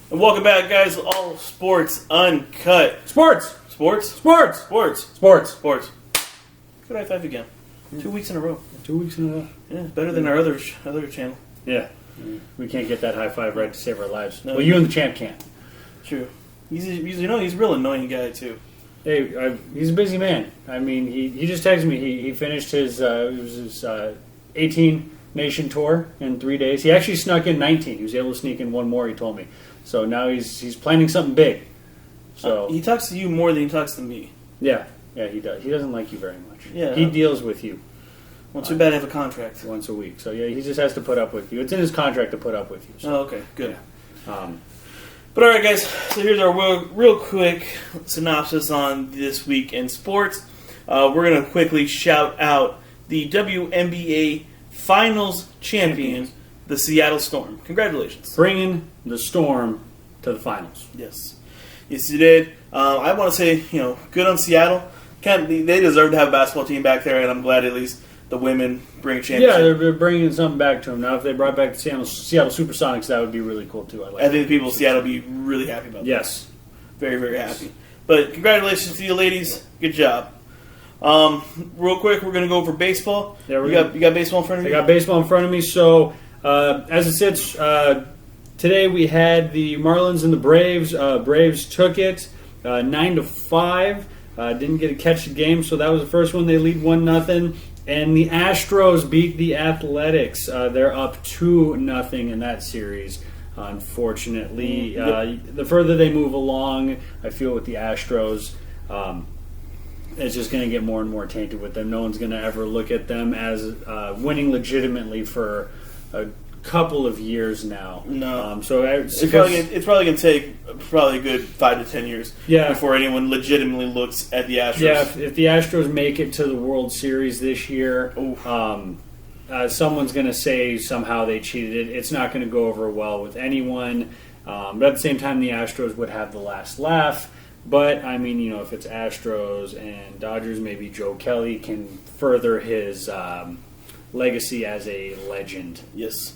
And welcome back, guys, to All Sports Uncut. Sports! Sports? Sports! Sports. Sports! Sports. Good high five again. 2 weeks in a row. 2 weeks in a row. Yeah, better than our other channel. Yeah. We can't get that high five right to save our lives. No. Well, you and the champ can't. True. He's a real annoying guy, too. Hey, he's a busy man. I mean, he just texted me. He finished his 18 nation tour in 3 days. He actually snuck in 19. He was able to sneak in one more, he told me. So now he's planning something big. So he talks to you more than he talks to me. Yeah, he does. He doesn't like you very much. Yeah. He deals with you. Well, too bad I have a contract. Once a week. So yeah, he just has to put up with you. It's in his contract to put up with you. So. Oh, okay, good. Yeah. But all right, guys. So here's our real quick synopsis on this week in sports. We're gonna quickly shout out the WNBA Finals champions, the Seattle Storm. Congratulations, bringing the Storm to the finals. Yes, you did. I want to say, good on Seattle. They deserve to have a basketball team back there, and I'm glad at least the women bring a championship. Yeah, they're bringing something back to them. Now, if they brought back the Seattle Supersonics, that would be really cool, too. I think the people of Seattle would be really happy about that. Yes. Very, very happy. But congratulations to you ladies. Good job. Real quick, we're going to go over baseball. Yeah, you got baseball in front of you? I got baseball in front of me. So, as it sits, today we had the Marlins and the Braves. Braves took it 9-5. Didn't get to catch the game, so that was the first one. They lead 1-0. And the Astros beat the Athletics. They're up 2-0 in that series. Unfortunately, the further they move along, I feel with the Astros, it's just going to get more and more tainted with them. No one's going to ever look at them as winning legitimately for a couple of years now. No. It's probably going to take a good 5 to 10 years before anyone legitimately looks at the Astros. Yeah, if the Astros make it to the World Series this year, someone's going to say somehow they cheated. It's not going to go over well with anyone. But at the same time, the Astros would have the last laugh. But, I mean, if it's Astros and Dodgers, maybe Joe Kelly can further his legacy as a legend. Yes.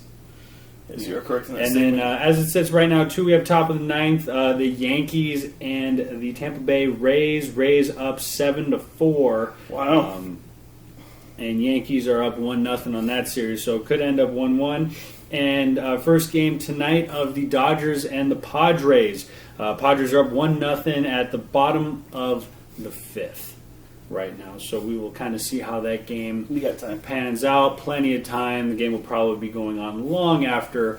Yes, you're correct in that and statement. then, as it sits right now, too, we have top of the ninth, the Yankees and the Tampa Bay Rays. Rays up 7-4. Wow. And Yankees are up 1-0 on that series, so it could end up 1-1. And first game tonight of the Dodgers and the Padres. Padres are up 1-0 at the bottom of the fifth right now. So we will kind of see how that game pans out. Plenty of time. The game will probably be going on long after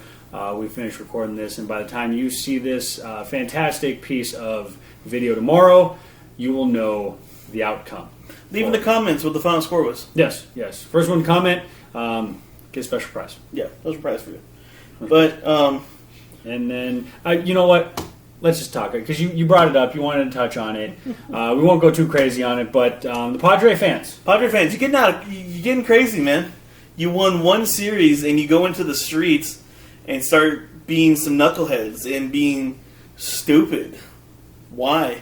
we finish recording this. And by the time you see this fantastic piece of video tomorrow, you will know the outcome. Leave in the comments what the final score was. Yes. First one to comment, get a special prize. Yeah, special prize for you. But, and then, you know what? Let's just talk it, because you brought it up. You wanted to touch on it. We won't go too crazy on it, but the Padre fans. You're getting crazy, man. You won one series, and you go into the streets and start being some knuckleheads and being stupid. Why?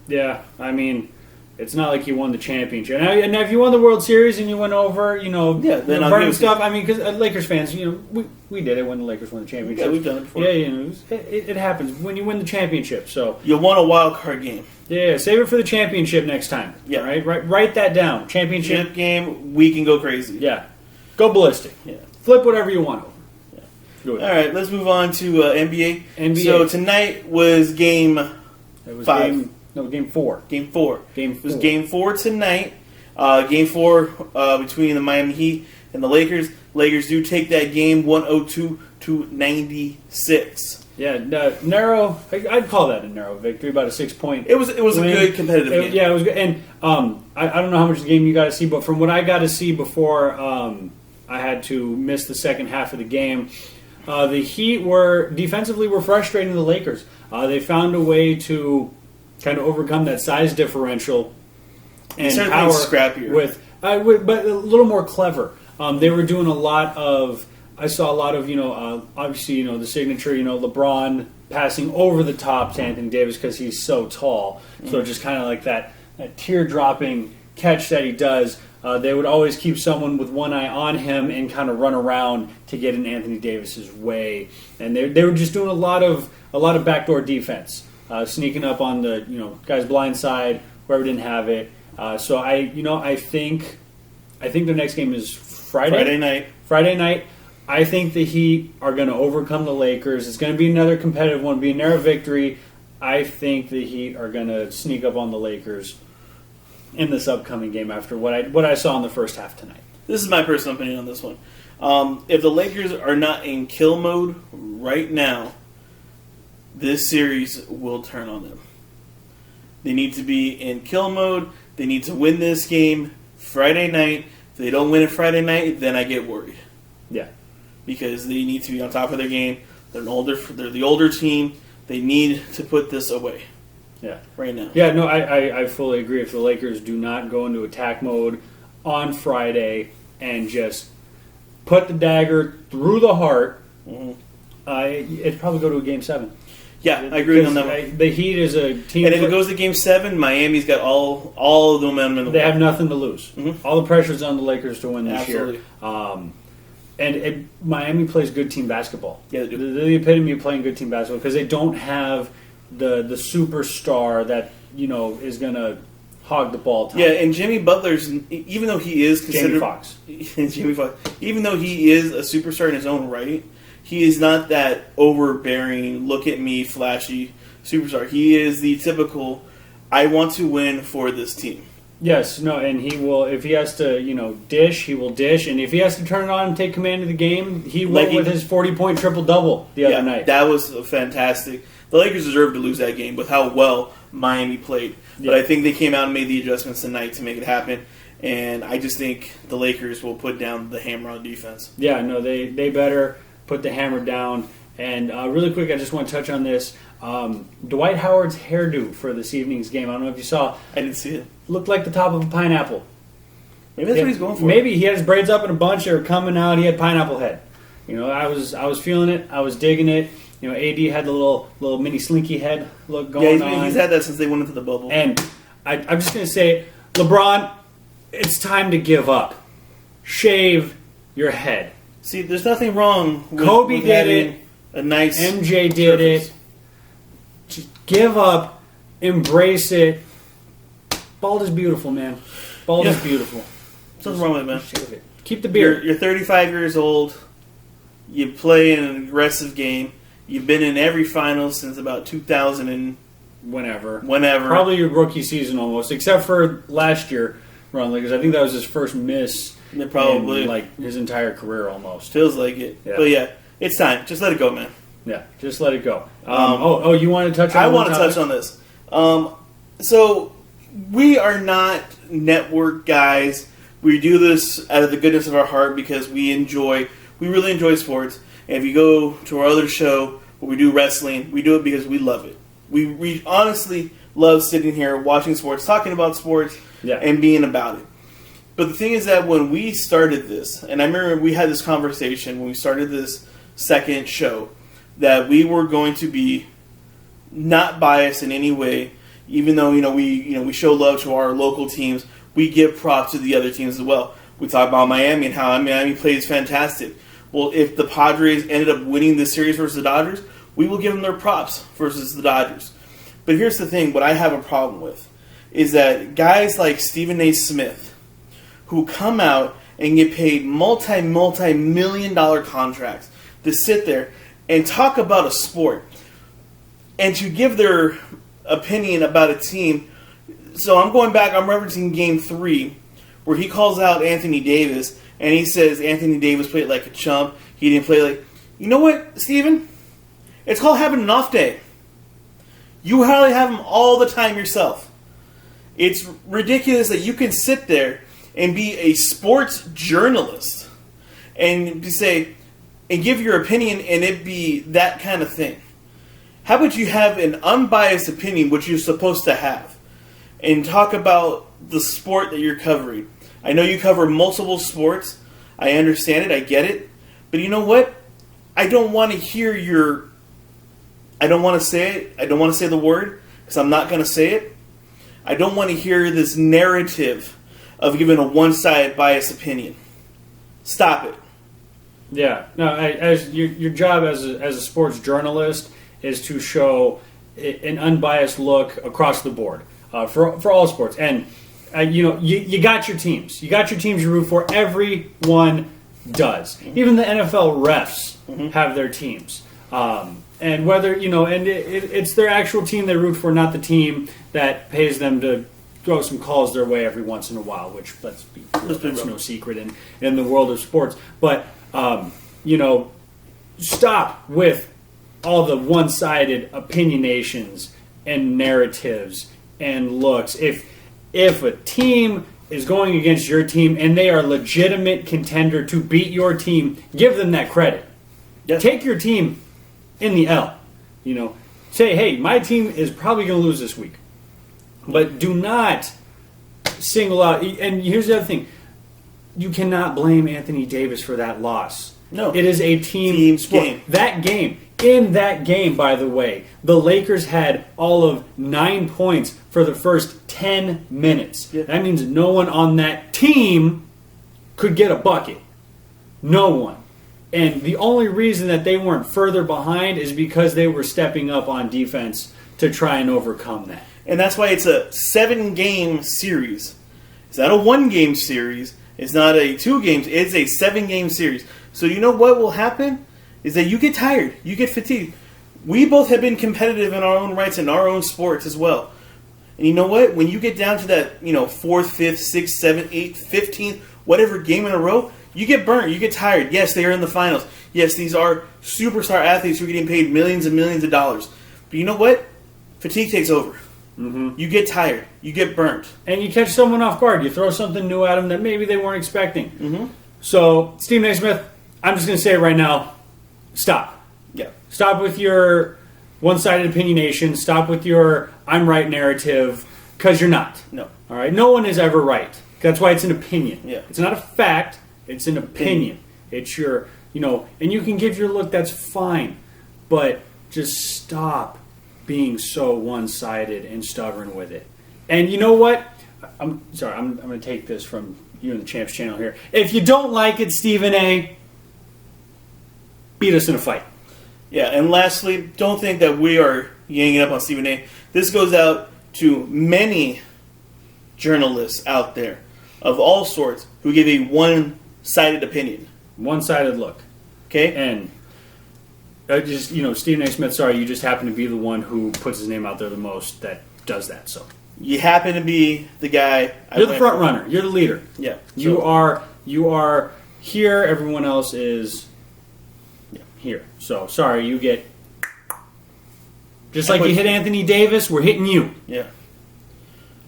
Yeah, I mean, it's not like you won the championship. And if you won the World Series and you went over, then burning stuff. I mean, because Lakers fans, we did it when the Lakers won the championship. Yeah, we've done it before. Yeah, it happens when you win the championship. So you won a wild card game. Yeah, save it for the championship next time. Yeah, right. Write that down. Championship game, we can go crazy. Yeah, go ballistic. Yeah, flip whatever you want over. Yeah, go ahead. All right, let's move on to NBA. So tonight was game 5. Game 4. Game 4. It was Game 4 tonight. Game 4 between the Miami Heat and the Lakers. Lakers do take that game 102-96. Yeah, narrow. I'd call that a narrow victory, about a 6-point. It was a good competitive game. Yeah, it was good. And I don't know how much of the game you got to see, but from what I got to see before I had to miss the second half of the game, the Heat were frustrating the Lakers. They found a way to kind of overcome that size differential and power scrappier but a little more clever. They were doing a lot of. I saw a lot of obviously the signature LeBron passing over the top to Anthony Davis because he's so tall. So just kind of like that tear dropping catch that he does, they would always keep someone with one eye on him and kind of run around to get in Anthony Davis's way. And they were just doing a lot of backdoor defense, sneaking up on the guy's blind side, whoever didn't have it. So I think their next game is Friday night. Friday night. I think the Heat are going to overcome the Lakers. It's going to be another competitive one, be a narrow victory. I think the Heat are going to sneak up on the Lakers in this upcoming game after what I saw in the first half tonight. This is my personal opinion on this one. If the Lakers are not in kill mode right now, this series will turn on them. They need to be in kill mode. They need to win this game Friday night. If they don't win it Friday night, then I get worried. Yeah. Because they need to be on top of their game. They're the older team. They need to put this away. Yeah. Right now. Yeah, no, I fully agree. If the Lakers do not go into attack mode on Friday and just put the dagger through the heart, it'd probably go to a Game 7. Yeah, I agree on that one. The Heat is a team. And if it goes to Game 7, Miami's got all of the momentum. They have nothing to lose. Mm-hmm. All the pressure's on the Lakers to win this Absolutely. year. And Miami plays good team basketball. Yeah, they do. They're the epitome of playing good team basketball because they don't have the superstar that is going to hog the ball time. Yeah, and Jimmy Butler's, even though he is considered Jamie Foxx, even though he is a superstar in his own right, he is not that overbearing, look at me, flashy superstar. He is the typical, I want to win for this team. Yes, no, and he will, if he has to, dish, he will dish, and if he has to turn it on and take command of the game, he went with his 40-point triple-double the other night. That was fantastic. The Lakers deserved to lose that game with how well Miami played. But I think they came out and made the adjustments tonight to make it happen, and I just think the Lakers will put down the hammer on defense. Yeah, no, they better put the hammer down. And really quick, I just want to touch on this. Dwight Howard's hairdo for this evening's game, I don't know if you saw. I didn't see it. Looked like the top of a pineapple. Maybe that's what he's going for. Maybe he had his braids up in a bunch. They were coming out. He had pineapple head. I was feeling it. I was digging it. AD had the little mini slinky head look going on. Yeah, he's had that since they went into the bubble. And I'm just going to say, LeBron, it's time to give up. Shave your head. See, there's nothing wrong with Kobe did it. A nice MJ did surface. it. Just give up. Embrace it. Bald is beautiful, man. Bald is beautiful. Something wrong with it, man. Shave it. Keep the beard. You're 35 years old. You play in an aggressive game. You've been in every final since about 2000 and whenever. Probably your rookie season almost, except for last year, Ron Lakers. I think that was his first miss. Probably in, his entire career almost. Feels like it. Yeah. But yeah, it's time. Just let it go, man. Yeah, just let it go. You want to touch on I want to touch on this. So we are not network guys. We do this out of the goodness of our heart because we really enjoy sports. And if you go to our other show where we do wrestling, we do it because we love it. We honestly love sitting here watching sports, talking about sports, and being about it. But the thing is that when we started this, and I remember we had this conversation when we started this second show, that we were going to be not biased in any way, even though we show love to our local teams. We give props to the other teams as well. We talk about Miami and how Miami plays fantastic. Well, if the Padres ended up winning this series versus the Dodgers, we will give them their props versus the Dodgers. But here's the thing, what I have a problem with is that guys like Stephen A. Smith, who come out and get paid multi-million-dollar contracts to sit there and talk about a sport and to give their opinion about a team. So I'm referencing Game 3, where he calls out Anthony Davis, and he says Anthony Davis played like a chump. He didn't play like... You know what, Steven? It's called having an off day. You hardly have them all the time yourself. It's ridiculous that you can sit there and be a sports journalist and say and give your opinion and it be that kind of thing. How about you have an unbiased opinion, which you're supposed to have, and talk about the sport that you're covering? I know you cover multiple sports. I understand it. I get it. But you know what? I don't want to hear your... I don't want to say it. I don't want to say the word because I'm not going to say it. I don't want to hear this narrative of giving a one-sided biased opinion. Stop it. Yeah. No, as your job as a sports journalist is to show an unbiased look across the board for all sports. And you got your teams. You got your teams you root for. Everyone does. Even the NFL refs have their teams. And whether it's their actual team they root for, not the team that pays them to throw some calls their way every once in a while. Which that's no secret in the world of sports. But stop with all the one-sided opinionations and narratives and looks. If a team is going against your team and they are a legitimate contender to beat your team, give them that credit. Yes. Take your team in the L. Say, hey, my team is probably going to lose this week. But do not single out. And here's the other thing. You cannot blame Anthony Davis for that loss. No. It is a team sport. In that game, by the way, the Lakers had all of 9 points for the first 10 minutes. Yeah. That means no one on that team could get a bucket. No one. And the only reason that they weren't further behind is because they were stepping up on defense to try and overcome that. And that's why it's a 7-game series. It's not a 1-game series. It's not a 2 games. It's a 7-game series. So you know what will happen? Is that you get tired. You get fatigued. We both have been competitive in our own rights in our own sports as well. And you know what? When you get down to that, 4th, 5th, 6th, 7th, 8th, 15th, whatever game in a row, you get burnt. You get tired. Yes, they are in the finals. Yes, these are superstar athletes who are getting paid millions and millions of dollars. But you know what? Fatigue takes over. Mm-hmm. You get tired. You get burnt. And you catch someone off guard. You throw something new at them that maybe they weren't expecting. Mm-hmm. So, Stephen A. Smith, I'm just going to say it right now, stop. Yeah. Stop with your one-sided opinionation. Stop with your I'm right narrative, because you're not. No. All right? No one is ever right. That's why it's an opinion. Yeah. It's not a fact. It's an opinion. It's your, and you can give your look, that's fine. But just stop being so one-sided and stubborn with it. And you know what? I'm sorry, I'm going to take this from you and the Champs channel here. If you don't like it, Stephen A., beat us in a fight. Yeah, and lastly, don't think that we are ganging up on Stephen A. This goes out to many journalists out there of all sorts who give a one-sided opinion. One-sided look. Okay? And just, Stephen A. Smith, sorry, you just happen to be the one who puts his name out there the most that does that, so. You happen to be the guy. You're the front runner. You're the leader. Yeah. You are here. Everyone else is here. So, sorry, you get... Just like you hit Anthony Davis, we're hitting you. Yeah.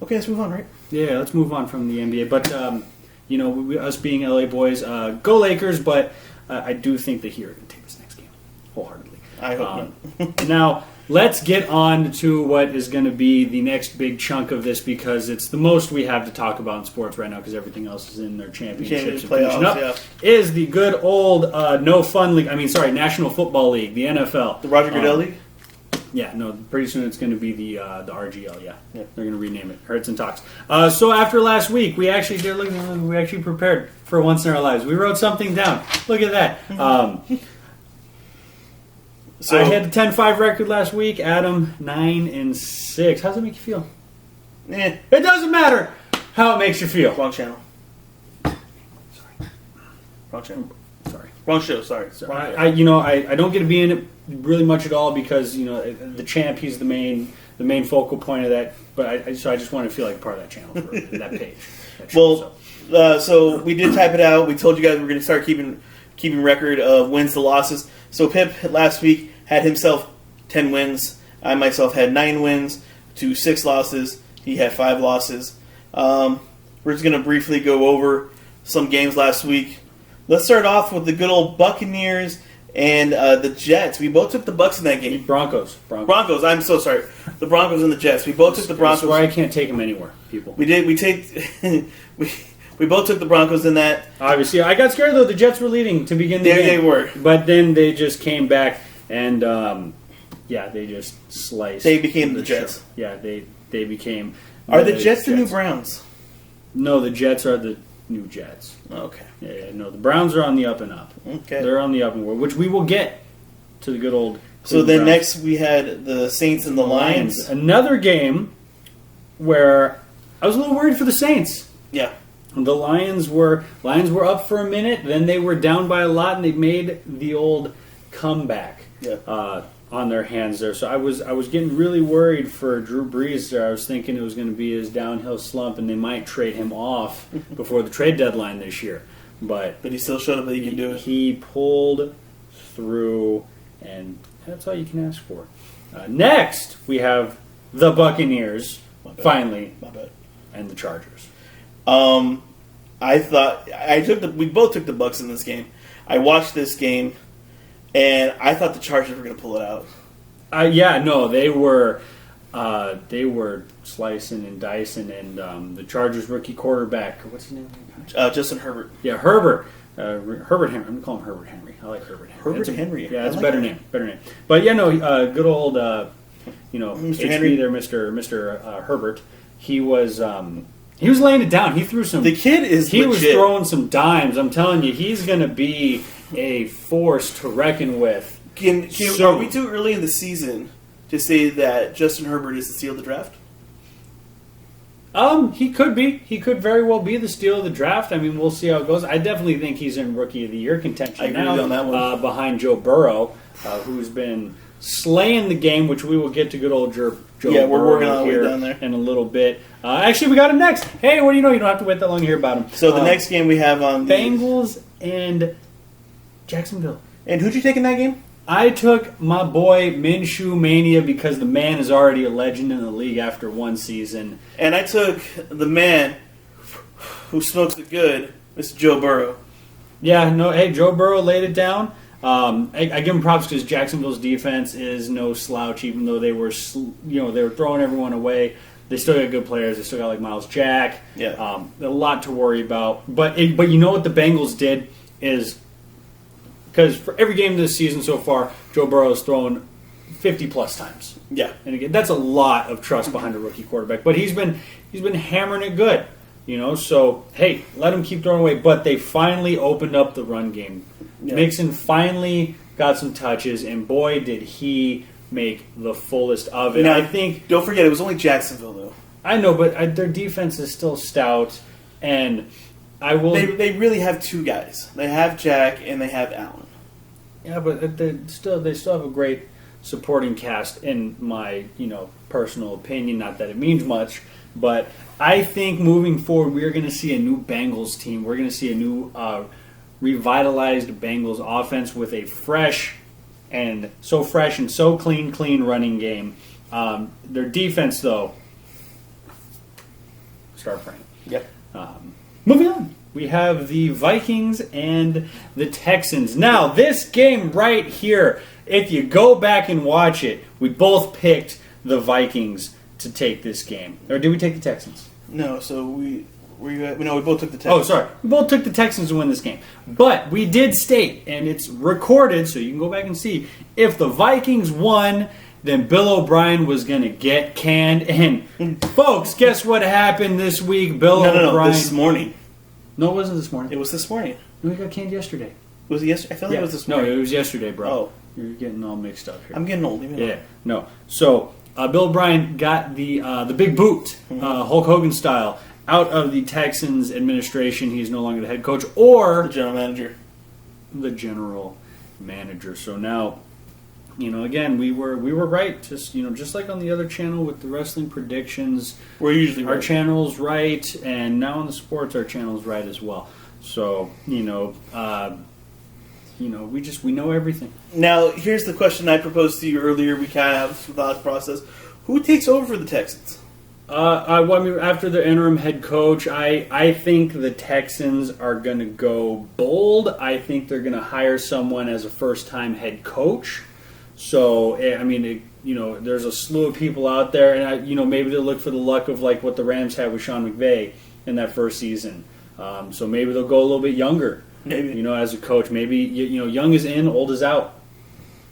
Okay, let's move on, right? Yeah, let's move on from the NBA. But, us being LA boys, go Lakers, but I do think the Heat are going to take this next game wholeheartedly. I hope not. Now, let's get on to what is going to be the next big chunk of this, because it's the most we have to talk about in sports right now, because everything else is in their championships and finishing up. Is the good old National Football League, the NFL. The Roger Goodell League? Yeah, no, pretty soon it's going to be the RGL, yeah. They're going to rename it. Hurts and Talks. So after last week, we actually prepared for once in our lives. We wrote something down. Look at that. So I had a 10-5 record last week. Adam, 9-6. How does it make you feel? It doesn't matter how it makes you feel. Wrong channel. Sorry. Wrong channel. Sorry. Wrong show. Sorry. I don't get to be in it really much at all because the champ, he's the main focal point of that. But I just want to feel like part of that channel for that page. So we did type it out. We told you guys we're going to start keeping record of wins to losses. So Pip last week had himself 10 wins. I myself had 9 wins to 6 losses. He had 5 losses. We're just going to briefly go over some games last week. Let's start off with the good old Buccaneers and the Jets. We both took the Bucs in that game. Broncos. I'm so sorry. The Broncos and the Jets. We both took the Broncos. That's why I can't take them anywhere, people. We did. We both took the Broncos in that. Obviously, I got scared though. The Jets were leading to begin the game. There they were, but then they just came back and they just sliced. They became the Jets. Yeah, they became. Are the Jets the new Browns? No, the Jets are the new Jets. Okay. Yeah, no, the Browns are on the up and up. Okay. They're on the up and up, which we will get to the good old. So then Browns. next we had the Saints and the Lions. Another game where I was a little worried for the Saints. Yeah. The Lions were up for a minute, then they were down by a lot, and they made the old comeback on their hands there. So I was getting really worried for Drew Brees there. I was thinking it was going to be his downhill slump, and they might trade him off before the trade deadline this year. But he still showed up that he can do it. He pulled through, and that's all you can ask for. Next, we have the Buccaneers, finally, and the Chargers. I thought we both took the Bucs in this game. I watched this game, and I thought the Chargers were going to pull it out. They were slicing and dicing, and the Chargers rookie quarterback, what's his name? Justin Herbert. Yeah, Herbert. Herbert Henry. I'm going to call him Herbert Henry. I like Herbert Henry. Herbert Henry. Yeah, that's a better name. Better name. But good old, Mr. HB Henry there, Mr. Herbert. He was laying it down. He threw some. The kid is. He legit. was throwing some dimes. I'm telling you, he's going to be a force to reckon with. Are we too early in the season to say that Justin Herbert is the steal of the draft? He could be. He could very well be the steal of the draft. I mean, we'll see how it goes. I definitely think he's in Rookie of the Year contention I agree on that one. behind Joe Burrow, who's been slaying the game, which we will get to good old Joe Burrow we're working on here down there in a little bit. Actually, we got him next. Hey, what do you know? You don't have to wait that long to hear about him. So the next game we have on the Bengals and Jacksonville. And who'd you take in that game? I took my boy Minshew Mania because the man is already a legend in the league after one season. And I took the man who smokes the good, Mr. Joe Burrow. Yeah, no, hey, Joe Burrow laid it down. I give him props because Jacksonville's defense is no slouch, even though they were throwing everyone away. They still got good players. They still got like Miles Jack. Yeah. A lot to worry about. But you know what the Bengals did is, because for every game this season so far, Joe Burrow has thrown 50-plus times. Yeah. And again, that's a lot of trust behind a rookie quarterback. But he's been hammering it good. So, hey, let him keep throwing away. But they finally opened up the run game. Yeah. Mixon finally got some touches, and boy, did he make the fullest of it. Now, I think. Don't forget, it was only Jacksonville, though. I know, but their defense is still stout, and I will. They really have two guys. They have Jack and they have Allen. Yeah, but they still have a great supporting cast, in my personal opinion. Not that it means much, but I think moving forward, we are going to see a new Bengals team. We're going to see a new revitalized Bengals offense with a fresh and so clean running game. Their defense, though, start praying. Yep. Moving on. We have the Vikings and the Texans. Now, this game right here, if you go back and watch it, we both picked the Vikings to take this game. Or did we take the Texans? No, so we both took the Texans. Oh, sorry. We both took the Texans to win this game. But we did state, and it's recorded, so you can go back and see, if the Vikings won, then Bill O'Brien was going to get canned. And, folks, guess what happened this week? Bill O'Brien. This morning. No, it wasn't this morning. It was this morning. No, he got canned yesterday. Was it yesterday? I feel like it was this morning. No, it was yesterday, bro. Oh. You're getting all mixed up here. I'm getting old. No. So, Bill O'Brien got the big boot, Hulk Hogan style, out of the Texans administration. He's no longer the head coach or the general manager. The general manager. So now, again, we were right. Just like on the other channel with the wrestling predictions, we're usually our channel's right, and now on the sports, our channel's right as well. So we know everything. Now, here's the question I proposed to you earlier. We kind of have some thought process. Who takes over for the Texans? After the interim head coach, I think the Texans are going to go bold. I think they're going to hire someone as a first-time head coach. So, there's a slew of people out there, and maybe they'll look for the luck of like what the Rams had with Sean McVay in that first season. So maybe they'll go a little bit younger. Maybe as a coach, maybe young is in, old is out.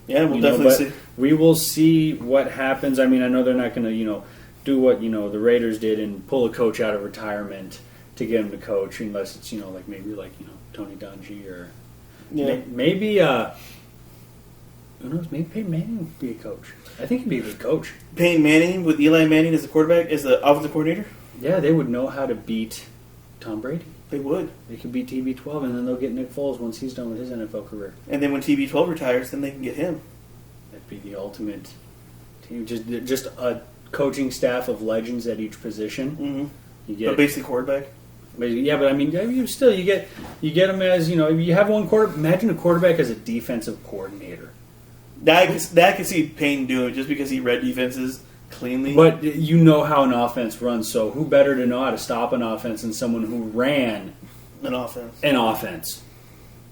Yeah, we'll definitely see. We will see what happens. I mean, I know they're not going to do what the Raiders did and pull a coach out of retirement to get him to coach, unless it's maybe Tony Dungy or maybe who knows? Maybe Peyton Manning would be a coach. I think he'd be a good coach. Peyton Manning with Eli Manning as the quarterback, as the offensive coordinator. Yeah, they would know how to beat Tom Brady. They would. They could beat TB12, and then they'll get Nick Foles once he's done with his NFL career. And then when TB12 retires, then they can get him. That'd be the ultimate team. Just a coaching staff of legends at each position. Mm-hmm. You get but basically quarterback. Yeah, but I mean, you get them as you have one quarter. Imagine a quarterback as a defensive coordinator. That I can see Payne doing just because he read defenses cleanly. But you know how an offense runs, so who better to know how to stop an offense than someone who ran an offense?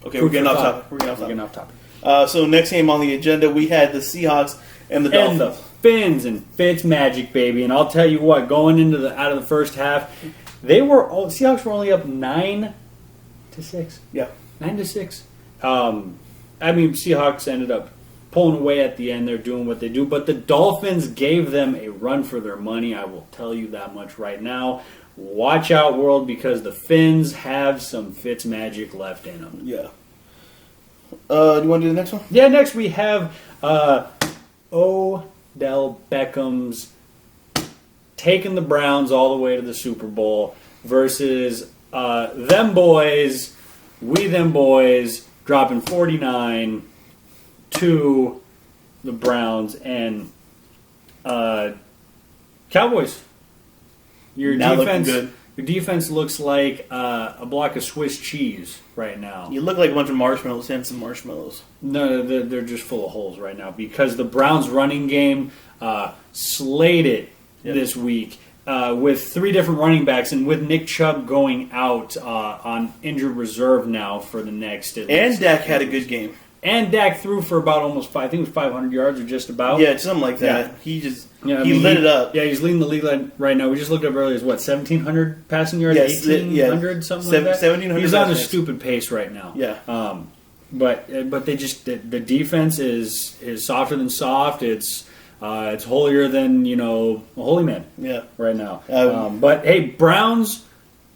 Okay, we're getting off topic. So next game on the agenda, we had the Seahawks and the Dolphins. And the Fins and Fitz magic, baby. And I'll tell you what, going out of the first half, Seahawks were only up 9-6. Yeah, 9-6. Seahawks ended up pulling away at the end. They're doing what they do, but the Dolphins gave them a run for their money. I will tell you that much right now. Watch out, world, because the Fins have some Fitz magic left in them. Yeah. Do you want to do the next one? Yeah, next we have Odell Beckham's taking the Browns all the way to the Super Bowl versus them boys, dropping 49 to the Browns and Cowboys. Your defense looks like a block of Swiss cheese right now. You look like a bunch of marshmallows and some marshmallows. No, they're just full of holes right now because the Browns' running game slayed it this week with 3 different running backs, and with Nick Chubb going out on injured reserve now for the next. And Dak had a good game. And Dak threw for about almost 500 yards or just about. Yeah, something like that. Yeah. He lit it up. Yeah, he's leading the league right now. We just looked up earlier. Is 1,700 passing yards, 1,800, something like that. 1,700. He's on a stupid pace right now. Yeah. But they just the defense is softer than soft. It's holier than a holy man. Yeah. Right now. But hey, Browns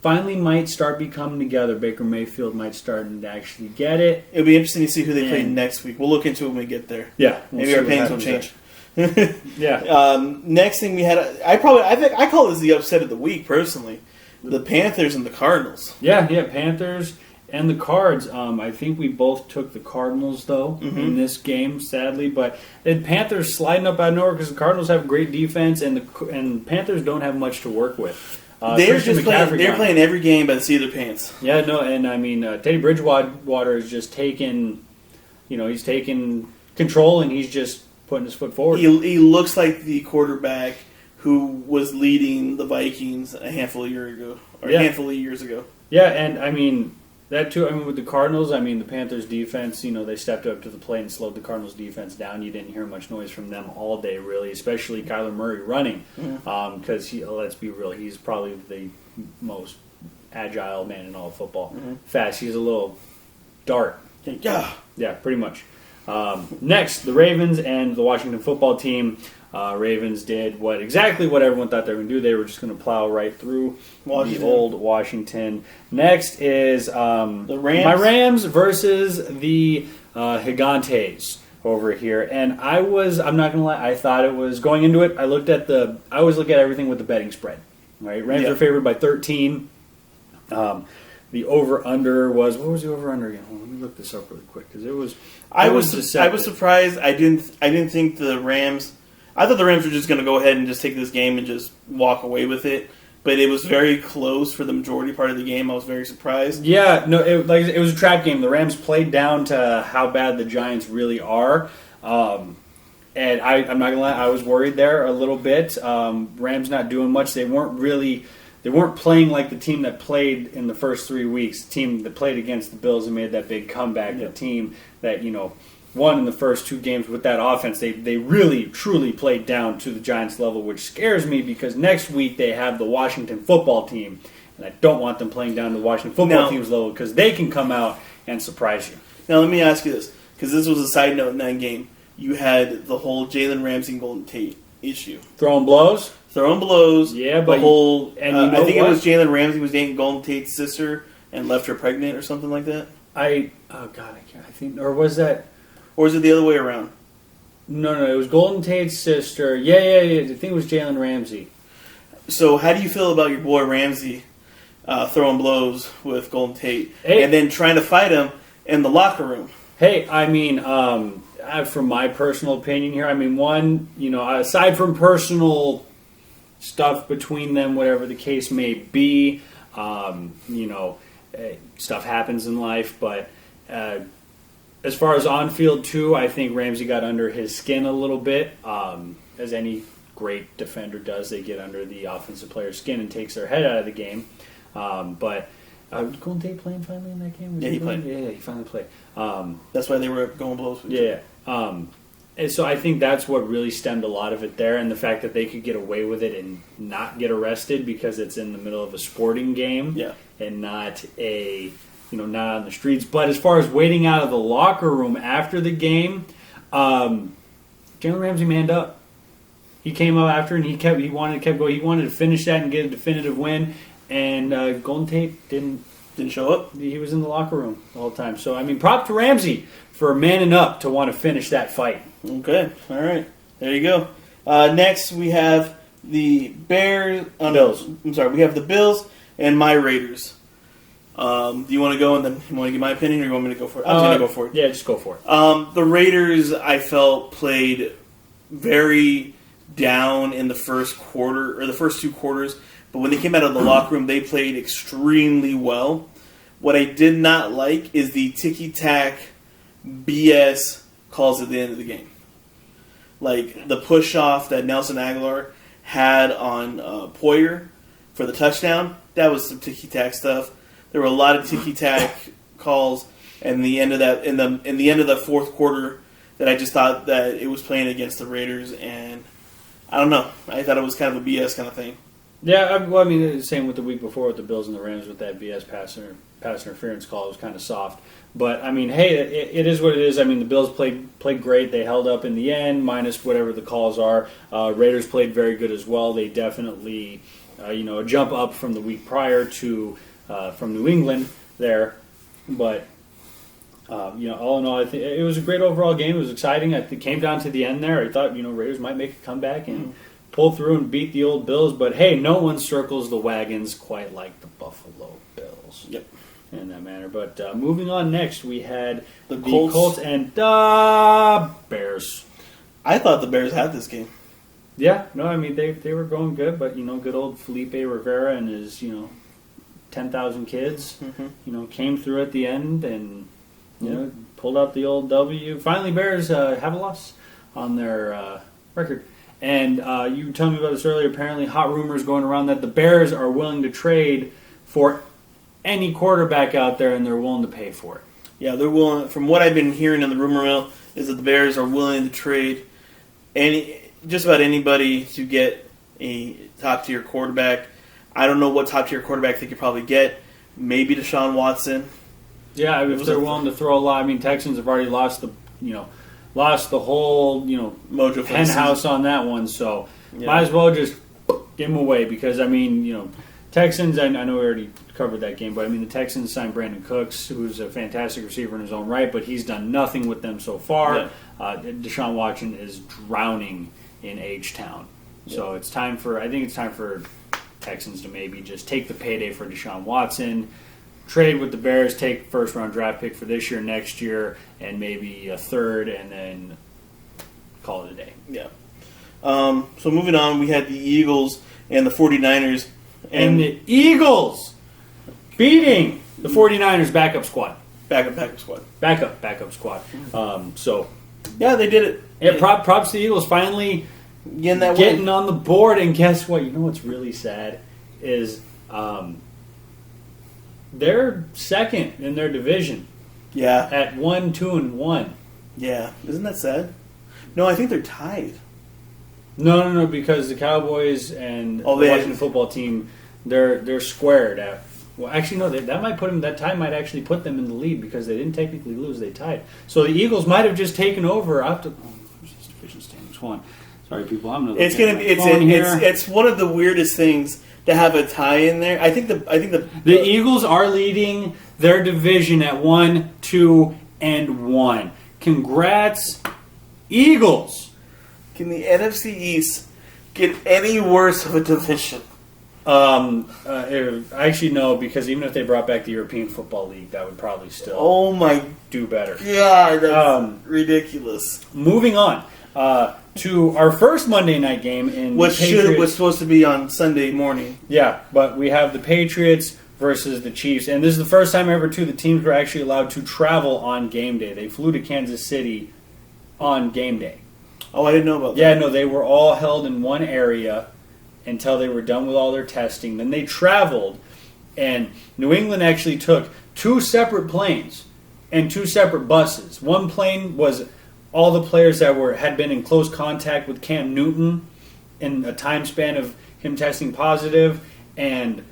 finally might start becoming together. Baker Mayfield might start to actually get it. It'll be interesting to see who they play next week. We'll look into it when we get there. Yeah. Maybe our pains will change. Yeah. Next thing we had, I call this the upset of the week personally. The Panthers and the Cardinals. Yeah, Panthers and the Cards. I think we both took the Cardinals though in this game, sadly. But the Panthers sliding up out of nowhere because the Cardinals have great defense and Panthers don't have much to work with. They're playing every game by the seat of their pants. Yeah, no, and I mean Teddy Bridgewater is just taking control and he's just putting his foot forward. He looks like the quarterback who was leading the Vikings a handful of years ago. Yeah, and I mean that too. I mean with the Cardinals, the Panthers defense, they stepped up to the plate and slowed the Cardinals defense down. You didn't hear much noise from them all day, really, especially Kyler Murray running, because let's be real, he's probably the most agile man in all of football. Fast, he's a little dart. Yeah, pretty much. Next, the Ravens and the Washington football team. Ravens did exactly what everyone thought they were going to do. They were just going to plow right through the old Washington. Next is the Rams. My Rams versus the Gigantes over here. And I'm not going to lie, I thought it was going into it. I always look at everything with the betting spread. Right? Rams are favored by 13. The over/under was, what was the over/under again? Let me look this up really quick because it was. I was surprised. I didn't think the Rams. I thought the Rams were just going to go ahead and just take this game and just walk away with it. But it was very close for the majority part of the game. I was very surprised. Yeah, no, it was a trap game. The Rams played down to how bad the Giants really are. And I'm not going to lie, I was worried there a little bit. Rams not doing much. They weren't playing like the team that played in the first 3 weeks. The team that played against the Bills and made that big comeback. The team that, won in the first 2 games with that offense. They really, truly played down to the Giants level, which scares me because next week they have the Washington football team. And I don't want them playing down to the Washington football team's level because they can come out and surprise you. Now, let me ask you this, because this was a side note in that game. You had the whole Jalen Ramsey and Golden Tate issue. Throwing blows? throwing blows. Yeah, but the whole. And you know I think what? it was Jalen Ramsey was dating Golden Tate's sister and left her pregnant or something like that. Oh God, I can't. I think, or was that? Or is it the other way around? No, it was Golden Tate's sister. Yeah. I think it was Jalen Ramsey. So how do you feel about your boy Ramsey throwing blows with Golden Tate and then trying to fight him in the locker room? Hey, I mean, from my personal opinion here, I mean, one, aside from personal stuff between them, whatever the case may be, stuff happens in life, but as far as on-field too, I think Ramsey got under his skin a little bit, as any great defender does. They get under the offensive player's skin and takes their head out of the game. But Golden Tate playing finally in that game? Yeah, he played. Yeah, he finally played. That's why they were going blows with Yeah. And so I think that's what really stemmed a lot of it there, and the fact that they could get away with it and not get arrested because it's in the middle of a sporting game and not not on the streets. But as far as waiting out of the locker room after the game, Jalen Ramsey manned up. He came up after and he wanted to going. He wanted to finish that and get a definitive win. And Golden Tate didn't show up. He was in the locker room the whole time. So I mean, prop to Ramsey for manning up to want to finish that fight. Okay, all right, there you go. Next we have the Bears. Bills. I'm sorry, we have the Bills and my Raiders. Do you want to go and then you want to get my opinion, or you want me to go for it? I'm going to go for it. Yeah, just go for it. The Raiders, I felt, played very down in the first quarter or the first two quarters, but when they came out of the locker room, they played extremely well. What I did not like is the ticky-tack BS calls at the end of the game. Like the push-off that Nelson Aguilar had on Poyer for the touchdown, that was some ticky-tack stuff. There were a lot of ticky-tack calls in the end of that in the end of the fourth quarter that I just thought that it was playing against the Raiders, and I don't know. I thought it was kind of a BS kind of thing. Yeah, well, I mean, the same with the week before with the Bills and the Rams with that BS pass interference call. It was kind of soft. But, I mean, hey, it is what it is. I mean, the Bills played great. They held up in the end, minus whatever the calls are. Raiders played very good as well. They definitely, a jump up from the week prior to from New England there. But, all in all, I think it was a great overall game. It was exciting. It came down to the end there. I thought, Raiders might make a comeback and pull through and beat the old Bills. But, hey, no one circles the wagons quite like the Buffalo Bills. Yep. In that manner. But moving on next, we had the Colts and the Bears. I thought the Bears had this game. Yeah, no, I mean, they were going good, but, good old Felipe Rivera and his, 10,000 kids, came through at the end and, pulled out the old W. Finally, Bears have a loss on their record. And you were telling me about this earlier. Apparently, hot rumors going around that the Bears are willing to trade for any quarterback out there, and they're willing to pay for it. Yeah, they're willing. From what I've been hearing in the rumor mill, is that the Bears are willing to trade just about anybody to get a top-tier quarterback. I don't know what top-tier quarterback they could probably get. Maybe Deshaun Watson. Yeah, if they're willing to throw a lot. I mean, Texans have already lost the whole mojo hen house on that one. So might as well just give them away because I mean Texans. I know we already covered that game, but I mean the Texans signed Brandon Cooks, who's a fantastic receiver in his own right, but he's done nothing with them so far. Yeah. Deshaun Watson is drowning in H-Town, so it's time for Texans to maybe just take the payday for Deshaun Watson, trade with the Bears, take first-round draft pick for this year, next year, and maybe a third, and then call it a day. Yeah. So moving on, we had the Eagles and the 49ers. And the Eagles beating the 49ers backup squad. Backup squad. Backup squad. Yeah, they did it. Yeah, props to the Eagles finally getting on the board. And guess what? You know what's really sad is they're second in their division. Yeah. At 1-2-1. Yeah. Isn't that sad? No, I think they're tied. No, because the Cowboys and the Washington football team, they're squared at. Well, actually, no. That might put them. That tie might actually put them in the lead because they didn't technically lose; they tied. So the Eagles might have just taken over after division standings. Hold on. Sorry, people. I'm gonna. It's one of the weirdest things to have a tie in there. I think the Eagles are leading their division at 1-2-1. Congrats, Eagles. Can the NFC East get any worse of a division? Actually, no, because even if they brought back the European Football League, that would probably still do better. Yeah, that's ridiculous. Moving on to our first Monday night game was supposed to be on Sunday morning. Yeah, but we have the Patriots versus the Chiefs, and this is the first time ever too the teams were actually allowed to travel on game day. They flew to Kansas City on game day. Oh, I didn't know about that. Yeah, no, they were all held in one area until they were done with all their testing. Then they traveled, and New England actually took 2 separate planes and 2 separate buses. One plane was all the players that had been in close contact with Cam Newton in a time span of him testing positive, and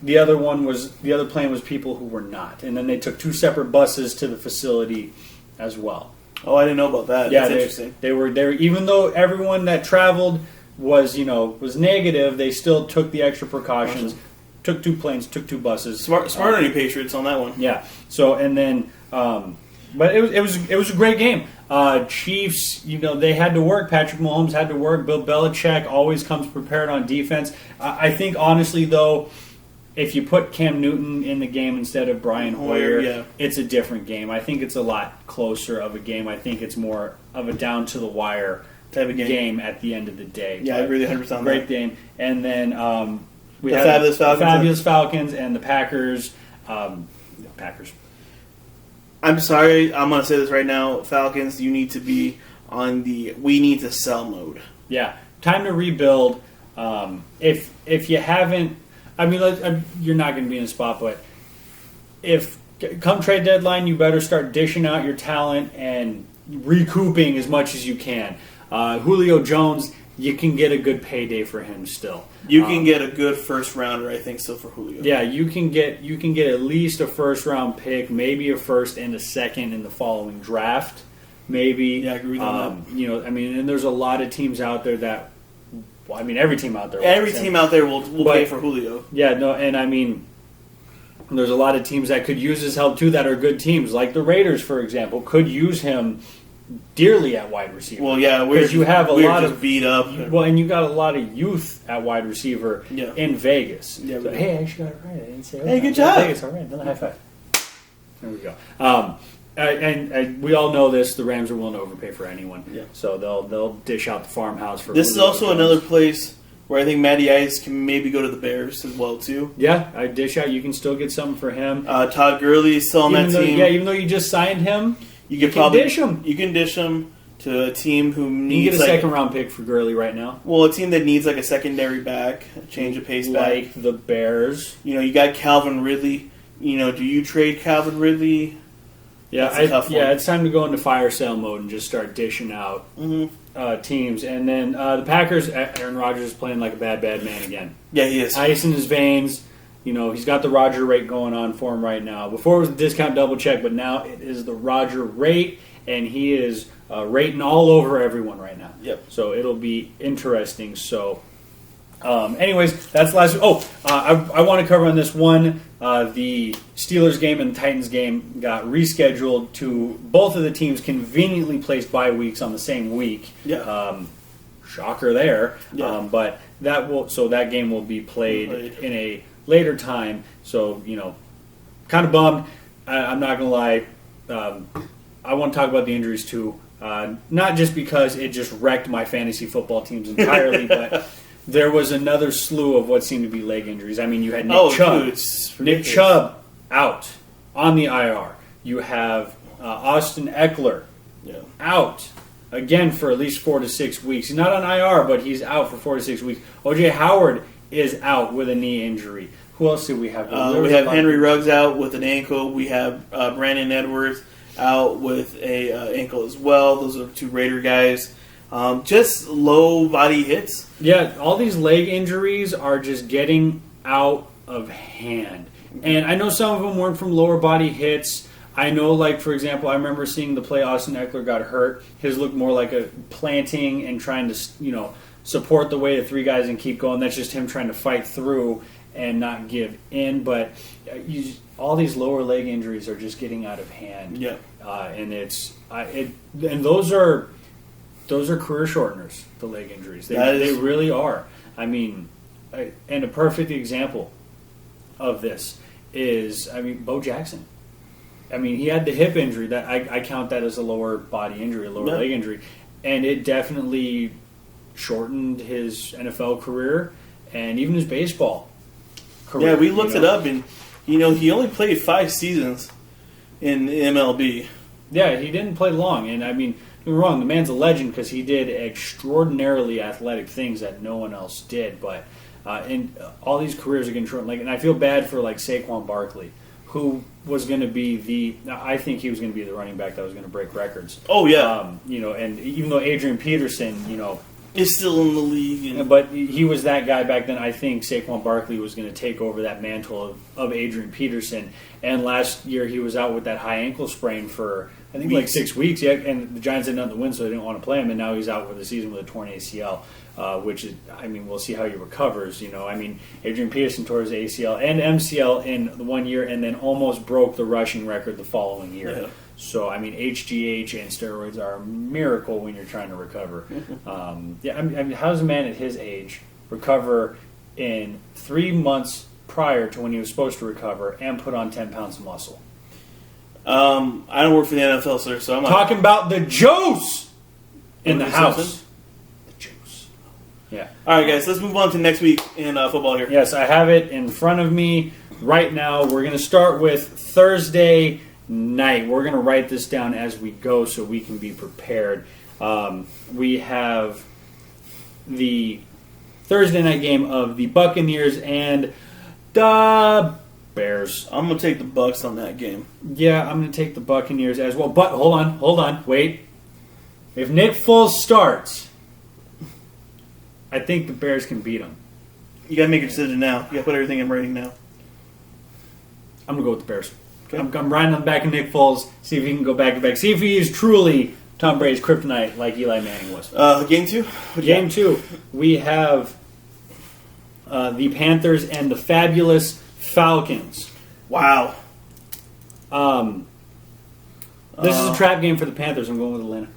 the other plane was people who were not. And then they took 2 separate buses to the facility as well. Oh, I didn't know about that. Yeah, that's interesting. They were there, even though everyone that traveled was negative. They still took the extra precautions. Awesome. Took 2 planes, took 2 buses. Smart on your Patriots on that one. Yeah. So and then, but it was a great game. Chiefs, they had to work. Patrick Mahomes had to work. Bill Belichick always comes prepared on defense. I think honestly though, if you put Cam Newton in the game instead of Brian Hoyer, it's a different game. I think it's a lot closer of a game. I think it's more of a down to the wire type of game at the end of the day. Yeah, I agree 100%. Great game. And then we had the Fabulous Falcons and the Packers. Packers. I'm sorry, I'm going to say this right now. Falcons, you need to be on the we need to sell mode. Yeah, time to rebuild. If you haven't, you're not going to be in a spot, but if come trade deadline, you better start dishing out your talent and recouping as much as you can. Julio Jones, you can get a good payday for him still. You can get a good first rounder, I think, still for Julio. Yeah, you can get at least a first round pick, maybe a first and a second in the following draft. Maybe. Yeah, I agree with that. And there's a lot of teams out there that. Every team out there. Every team out there will pay for Julio. Yeah, no, and there's a lot of teams that could use his help too that are good teams, like the Raiders, for example, could use him dearly at wide receiver. Well, yeah, you have a lot of beat up. Well, and you got a lot of youth at wide receiver in Vegas. Yeah, so, hey, I actually got it right. I didn't say. Hey, good job. Vegas, all right, another high five. There we go. And we all know this. The Rams are willing to overpay for anyone. Yeah. So they'll dish out the farmhouse for. This is also another place where I think Matty Ice can maybe go to the Bears as well too. Yeah, I dish out. You can still get something for him. Todd Gurley is still on that team. Yeah, even though you just signed him, you can dish him. You can dish him to a team who needs. You can get a second round pick for Gurley right now. Well, a team that needs like a secondary back, a change of pace back, like the Bears. You got Calvin Ridley. Do you trade Calvin Ridley? Yeah, it's time to go into fire sale mode and just start dishing out teams. And then the Packers, Aaron Rodgers is playing like a bad man again. Yeah, he is. Ice in his veins. He's got the Roger rate going on for him right now. Before it was the discount double check, but now it is the Roger rate, and he is rating all over everyone right now. Yep. So it'll be interesting. So, anyways, that's the last. I want to cover on this one. The Steelers game and the Titans game got rescheduled to both of the teams conveniently placed bye weeks on the same week. Yeah. Shocker there. Yeah. But that game will be played in a later time. So kind of bummed. I'm not gonna lie. I want to talk about the injuries too. Not just because it just wrecked my fantasy football teams entirely, but. There was another slew of what seemed to be leg injuries. You had Nick Chubb. Nick Chubb out on the IR. You have Austin Eckler out again for at least 4 to 6 weeks. He's not on IR, but he's out for 4 to 6 weeks. O.J. Howard is out with a knee injury. Who else do we have? We have Henry Ruggs out with an ankle. We have Brandon Edwards out with a ankle as well. Those are 2 Raider guys. Just low body hits. Yeah, all these leg injuries are just getting out of hand. And I know some of them weren't from lower body hits. I know, like, for example, I remember seeing the play Austin Eckler got hurt. His looked more like a planting and trying to, support the weight of three guys and keep going. That's just him trying to fight through and not give in. But all these lower leg injuries are just getting out of hand. Yeah. And those are career shorteners, the leg injuries. They really are. I mean, and a perfect example of this is, Bo Jackson. I mean, he had the hip injury. That I count that as a lower body injury, a lower leg injury. And it definitely shortened his NFL career and even his baseball career. Yeah, we looked it up, and, he only played 5 seasons in MLB. Yeah, he didn't play long. And, don't get me wrong, the man's a legend because he did extraordinarily athletic things that no one else did. But and all these careers are getting shortened. And I feel bad for, Saquon Barkley, who was going to be I think he was going to be the running back that was going to break records. Oh, yeah. And even though Adrian Peterson, is still in the league. But he was that guy back then. I think Saquon Barkley was going to take over that mantle of Adrian Peterson. And last year he was out with that high ankle sprain for, I think, 6 weeks. Yeah, and the Giants had nothing to win, so they didn't want to play him. And now he's out for the season with a torn ACL, which is, we'll see how he recovers. Adrian Peterson tore his ACL and MCL in the 1 year and then almost broke the rushing record the following year. Yeah. So, HGH and steroids are a miracle when you're trying to recover. How does a man at his age recover in 3 months prior to when he was supposed to recover and put on 10 pounds of muscle? I don't work for the NFL, sir, so I'm talking about the juice in the house. The juice. Yeah. All right, guys, let's move on to next week in football here. Yes, I have it in front of me right now. We're going to start with Thursday night. We're going to write this down as we go so we can be prepared. We have the Thursday night game of the Buccaneers and the Bears. I'm going to take the Bucs on that game. Yeah, I'm going to take the Buccaneers as well. But hold on, wait. If Nick Foles starts, I think the Bears can beat him. You got to make a decision now. You got to put everything in writing now. I'm going to go with the Bears. Okay. I'm riding on the back of Nick Foles, see if he can go back to back. See if he is truly Tom Brady's kryptonite like Eli Manning was. Game 2? Game 2, we have the Panthers and the fabulous Falcons. Wow. This is a trap game for the Panthers. I'm going with Atlanta.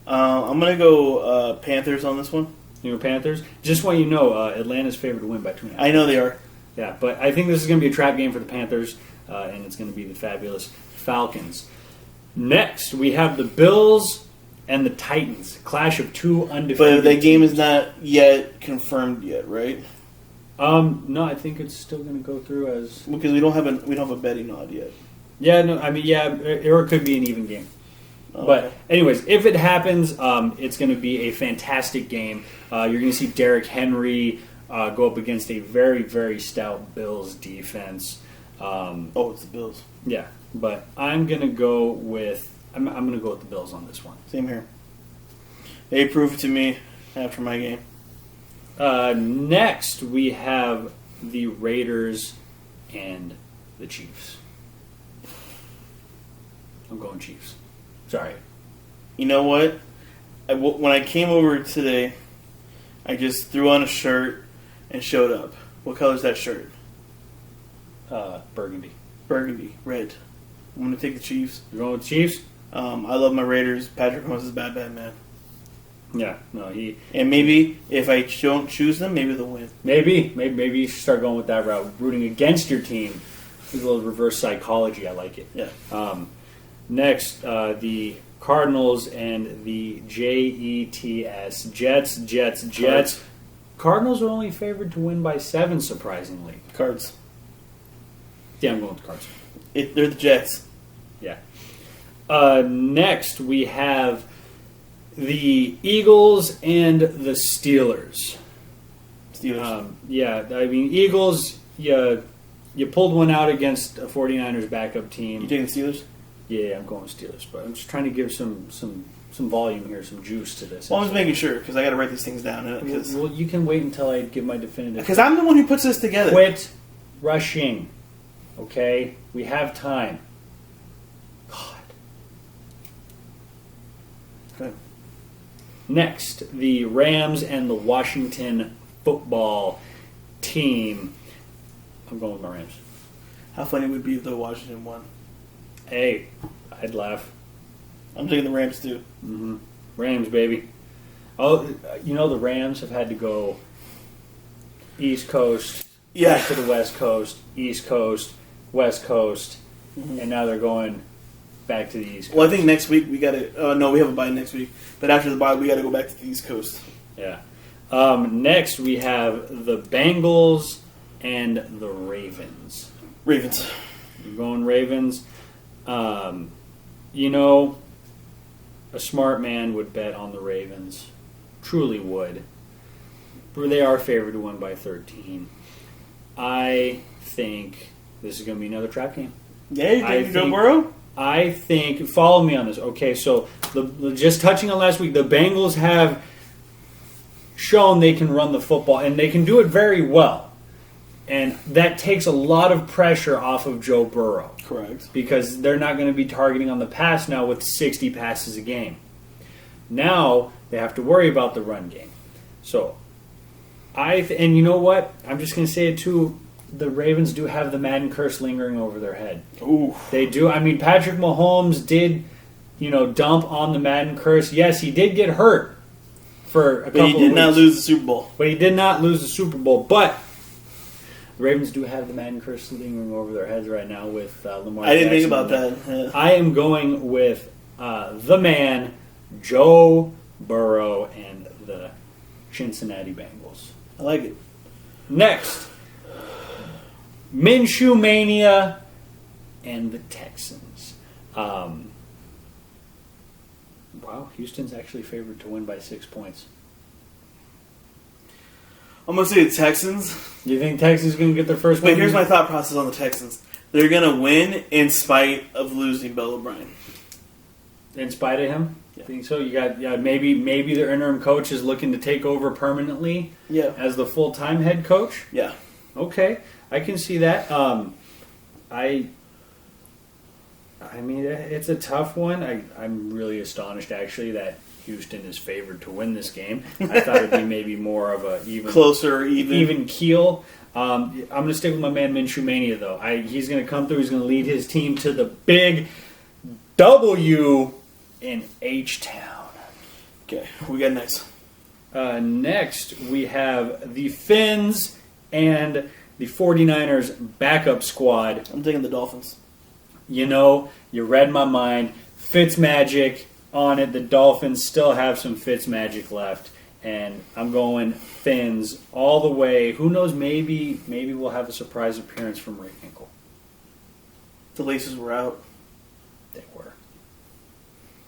I'm going to go Panthers on this one. You know Panthers? Just want you to know, Atlanta's favored to win by 2.5. I know they are. Yeah, but I think this is going to be a trap game for the Panthers, and it's going to be the fabulous Falcons. Next, we have the Bills and the Titans. Clash of two undefeated But that game teams. is not yet confirmed yet, right? No, I think it's still going to go through as because we don't have a betting odd yet. Yeah, no, or it could be an even game. Oh, but okay. anyways, if it happens, it's going to be a fantastic game. You're going to see Derrick Henry go up against a very, very stout Bills defense. It's the Bills. Yeah, but I'm going to go with I'm going to go with the Bills on this one. Same here. They proved it to me after my game. Next, we have the Raiders and the Chiefs. I'm going Chiefs. Sorry. You know what? When I came over today, I just threw on a shirt and showed up. What color is that shirt? Burgundy. Burgundy. Red. I'm going to take the Chiefs. You're going with the Chiefs? I love my Raiders. Patrick Mahomes is a bad man. Yeah, no, he... And maybe if I don't choose them, maybe they'll win. Maybe you should start going with that route. Rooting against your team. A little reverse psychology. I like it. Yeah. Next, the Cardinals and the Jets. Jets. Cardinals are only favored to win by 7, surprisingly. Cards. Yeah, I'm going with the Cards. They're the Jets. Yeah. Next, we have the Eagles and the Steelers. Eagles, you pulled one out against a 49ers backup team. You taking the Steelers? Yeah, I'm going with Steelers, but I'm just trying to give some volume here, some juice to this. Well, I'm just making sure, because I got to write these things down. Well, you can wait until I give my definitive... Because I'm the one who puts this together. Quit rushing, okay? We have time. Okay. Next, the Rams and the Washington football team. I'm going with my Rams. How funny would it be if the Washington won? Hey, I'd laugh. I'm taking the Rams too. Mm-hmm. Rams, baby. Oh, the Rams have had to go East Coast, back to the West Coast, East Coast, West Coast, and now they're going back to the East Coast. Well, I think next week we got to. No, we have a bye next week. But after the bye, we got to go back to the East Coast. Yeah. Next, we have the Bengals and the Ravens. Ravens. You're going Ravens. A smart man would bet on the Ravens. Truly would. They are favored to win by 13. I think this is going to be another trap game. Yeah, you think Joe Burrow? I think, follow me on this. Okay, so just touching on last week, the Bengals have shown they can run the football, and they can do it very well. And that takes a lot of pressure off of Joe Burrow. Correct. Because they're not going to be targeting on the pass now with 60 passes a game. Now they have to worry about the run game. So, and you know what? I'm just going to say it too. The Ravens do have the Madden curse lingering over their head. Ooh. They do. I mean, Patrick Mahomes did, dump on the Madden curse. Yes, he did get hurt for a couple of weeks. But he did not lose the Super Bowl. But the Ravens do have the Madden curse lingering over their heads right now with Lamar Jackson. I didn't think about that. Yeah. I am going with the man, Joe Burrow, and the Cincinnati Bengals. I like it. Next, Minshew Mania and the Texans. Wow, Houston's actually favored to win by 6 points. I'm going to say the Texans. You think Texans going to get their first win? But here's my thought process on the Texans. They're going to win in spite of losing Bill O'Brien. In spite of him? Yeah. Think so? You got maybe their interim coach is looking to take over permanently as the full-time head coach? Yeah. Okay, I can see that. I mean, it's a tough one. I'm really astonished, actually, that Houston is favored to win this game. I thought it would be maybe more of a even keel. I'm going to stick with my man Minshew Mania, though. He's going to come through. He's going to lead his team to the big W in H-Town. Okay, we got next. Next, we have the Finns and the 49ers backup squad. I'm taking the Dolphins. You read my mind. Fitzmagic on it. The Dolphins still have some Fitzmagic left. And I'm going Finns all the way. Who knows, maybe we'll have a surprise appearance from Ray Hinkle. The laces were out. They were.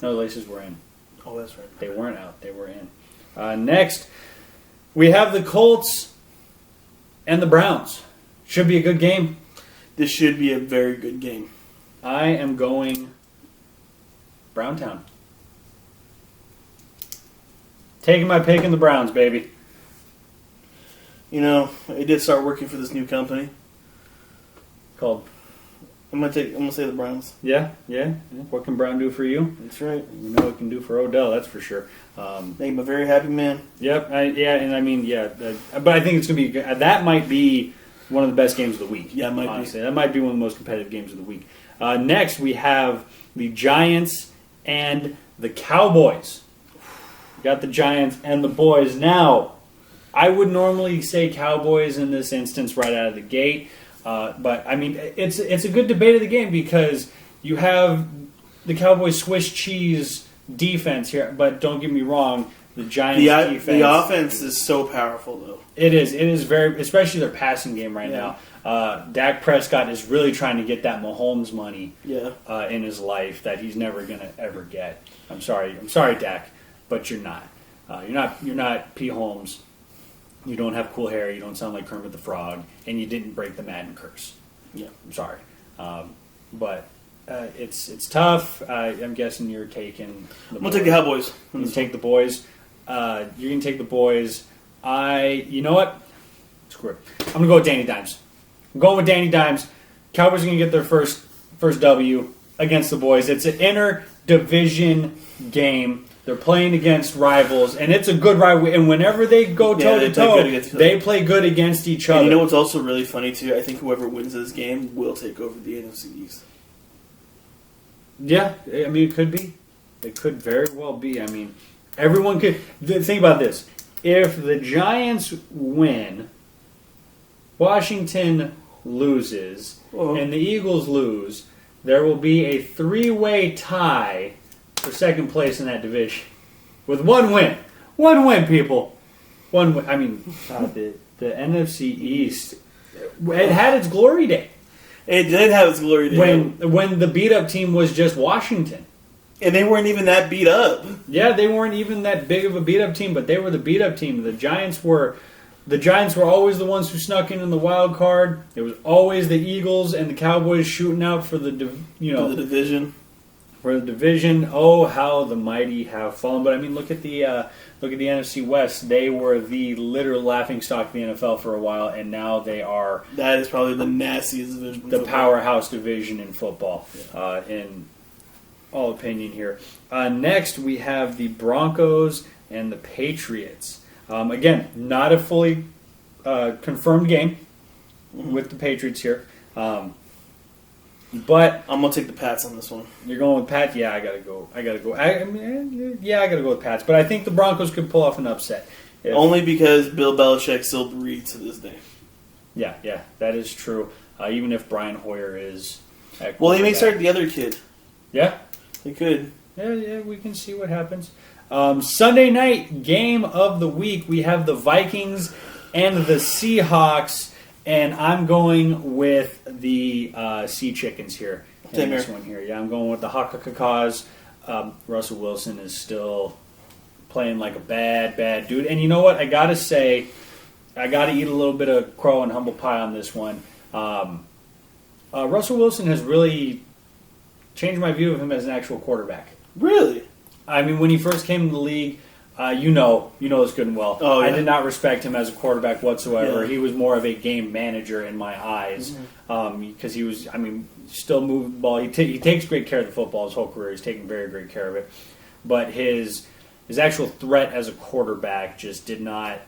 No, the laces were in. Oh, that's right. They weren't out. They were in. Next, we have the Colts and the Browns. Should be a good game. This should be a very good game. I am going Browntown. Taking my pick in the Browns, baby. I did start working for this new company Called. I'm gonna say the Browns. Yeah. What can Brown do for you? That's right. You know it can do for Odell, that's for sure. Make him a very happy man. Yep. But I think it's gonna be good. That might be one of the best games of the week. Yeah, it might honestly. That might be one of the most competitive games of the week. Next, we have the Giants and the Cowboys. Got the Giants and the boys. Now, I would normally say Cowboys in this instance right out of the gate. But, I mean, it's a good debate of the game because you have the Cowboys Swiss cheese defense here. But don't get me wrong, the Giants defense. The offense is so powerful, though. It is. It is very, especially their passing game right now. Dak Prescott is really trying to get that Mahomes money in his life that he's never going to ever get. I'm sorry, Dak, but you're not. You're not P. Holmes. You don't have cool hair. You don't sound like Kermit the Frog, and you didn't break the Madden curse. Yeah, I'm sorry, but it's tough. I'm guessing you're taking. I'm gonna take the Cowboys. You can take the boys. You're gonna take the boys. You know what? Screw it. I'm gonna go with Danny Dimes. I'm going with Danny Dimes. Cowboys are gonna get their first W against the boys. It's an inter-division game. They're playing against rivals, and it's a good rivalry. And whenever they go toe-to-toe, they play good against each other. And you know what's also really funny, too? I think whoever wins this game will take over the NFC East. Yeah, I mean, it could be. It could very well be. I mean, everyone could. Think about this. If the Giants win, Washington loses, and the Eagles lose, there will be a 3-way tie for second place in that division. With one win. One win, people. One win. I mean, the NFC East, it had its glory day. It did have its glory day. When the beat-up team was just Washington. And they weren't even that beat up. Yeah, they weren't even that big of a beat-up team, but they were the beat-up team. The Giants were always the ones who snuck in the wild card. It was always the Eagles and the Cowboys shooting out for the division. For the division. Oh, how the mighty have fallen! But I mean, look at the NFC West. They were the literal laughingstock of the NFL for a while, and now they are. That is probably the nastiest division. The powerhouse division in football. In all opinion here. Next, we have the Broncos and the Patriots. Again, not a fully confirmed game with the Patriots here. But I'm gonna take the Pats on this one. You're going with Pats? Yeah, I gotta go. I gotta go with Pats. But I think the Broncos could pull off an upset. Only because Bill Belichick still breathes to this day. Yeah, that is true. Even if Brian Hoyer is... Well, he may start the other kid. Yeah? He could. Yeah, we can see what happens. Sunday night game of the week, we have the Vikings and the Seahawks, and I'm going with the Sea Chickens here. Same this here. One here. Yeah, I'm going with the Hakakakas. Russell Wilson is still playing like a bad dude. And you know what? I got to say, I got to eat a little bit of crow and humble pie on this one. Russell Wilson has really changed my view of him as an actual quarterback. Really? I mean, when he first came to the league, you know this good and well. Oh, yeah. I did not respect him as a quarterback whatsoever. Yeah. He was more of a game manager in my eyes because he was, still moving the ball. He takes great care of the football his whole career. He's taken very great care of it. But his actual threat as a quarterback just did not...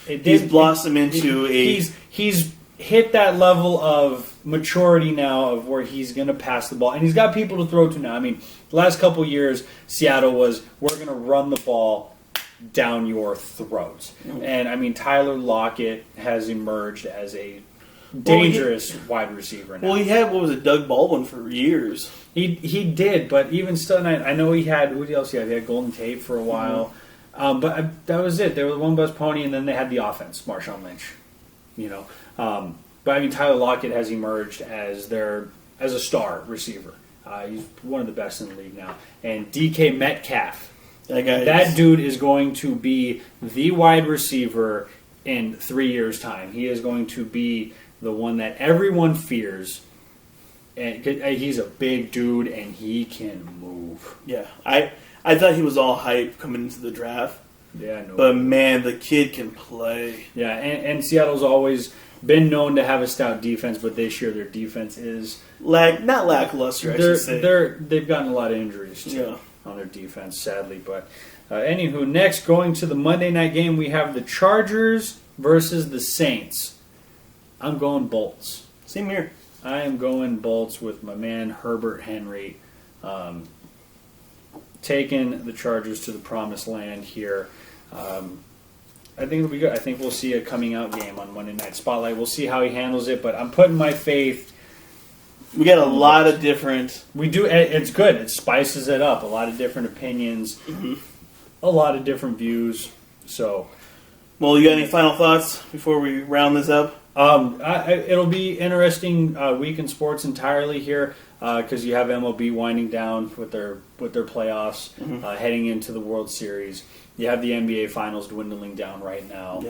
He's blossomed into He's hit that level of maturity now of where he's going to pass the ball. And he's got people to throw to now. I mean, the last couple of years, Seattle was, we're going to run the ball down your throats. And, Tyler Lockett has emerged as a dangerous wide receiver now. Well, he had, Doug Baldwin for years. He did, but even still, I know he had, who else he had? He had Golden Tate for a while. But that was it. They were the one bus pony, and then they had the offense, Marshawn Lynch. But Tyler Lockett has emerged as a star receiver. He's one of the best in the league now. And DK Metcalf, that dude is going to be the wide receiver in 3 years' time. He is going to be the one that everyone fears. And he's a big dude, and he can move. Yeah, I thought he was all hype coming into the draft. Yeah, no. But man, the kid can play. Yeah, and Seattle's always been known to have a stout defense, but this year their defense is not lackluster. I should say they've gotten a lot of injuries too on their defense, sadly. But anywho, next going to the Monday night game, we have the Chargers versus the Saints. I'm going Bolts. Same here. I am going Bolts with my man Herbert Henry, taking the Chargers to the promised land here. I think it'll be good. I think we'll see a coming out game on Monday Night Spotlight. We'll see how he handles it, but I'm putting my faith. We got a lot of different... We do. It's good. It spices it up. A lot of different opinions, a lot of different views. So, well, you got any final thoughts before we round this up? It'll be interesting week in sports entirely here because you have MLB winding down with their playoffs, heading into the World Series. You have the NBA Finals dwindling down right now,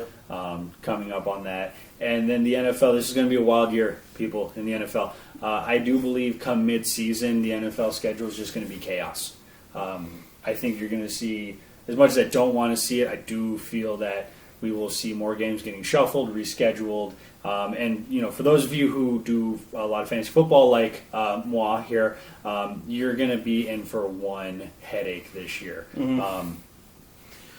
coming up on that. And then the NFL, this is going to be a wild year, people, in the NFL. I do believe come mid-season, the NFL schedule is just going to be chaos. I think you're going to see, as much as I don't want to see it, I do feel that we will see more games getting shuffled, rescheduled. And, for those of you who do a lot of fantasy football like moi here, you're going to be in for one headache this year. Mm-hmm.